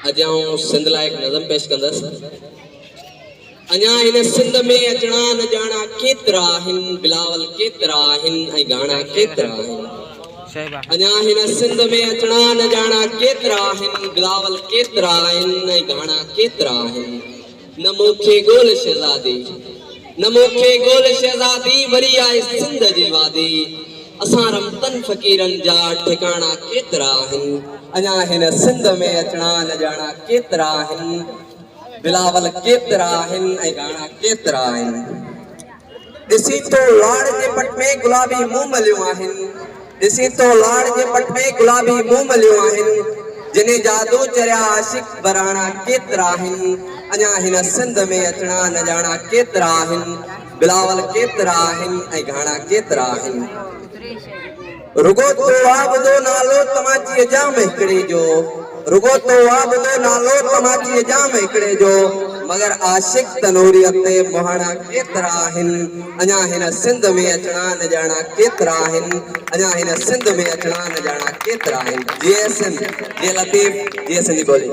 अजाऊं Sindh like नज़म पेश कंदस। अञा हिन सिंध में अचणा न जाना केतरा हिन, बिलावल केतरा हिन ऐं गाना केतरा हिन। अञा हिन सिंध में अचणा न जाना केतरा हिन, बिलावल केतरा हिन ऐं गाना केतरा हिन। न मूंखे गोल शहज़ादी, न मूंखे गोल शहज़ादी, वरी आहे सिंध जी वादी। असां रमतन फ़कीरन जा ठिकाना केतरा हिन। अञा हिन सिंध में अचणा न जाना केतरा हिन, बिलावल केतरा हिन ऐं गाना केतरा हिन। ॾिसी तो लाड़ जे पट में गुलाबी मुंह मलियूं आहिनि, ॾिसी तो लाड़ जे पट में गुलाबी मुंह मलियूं आहिनि। जिन्हें जादू चरिया आशिक बराना केतरा हिन। अञा हिन सिंध में अचणा न जाना केतरा हिन, बिलावल केतरा हिन ऐं गाना केतरा हिन। रुगो तो आबदो नालो तमाची जाम हिकड़े जो, रुगो तो आबदो नालो तमाची जाम हिकड़े जो, मगर आशिक तनूरियत ते मोहाना केतरा हिन। अञा हिन सिंध में अचणा न जाना केतरा हिन, अञा हिन सिंध में अचणा न जाना केतरा हिन। जे सिंध, जे लतीफ़, जे सिंधी ॿोली।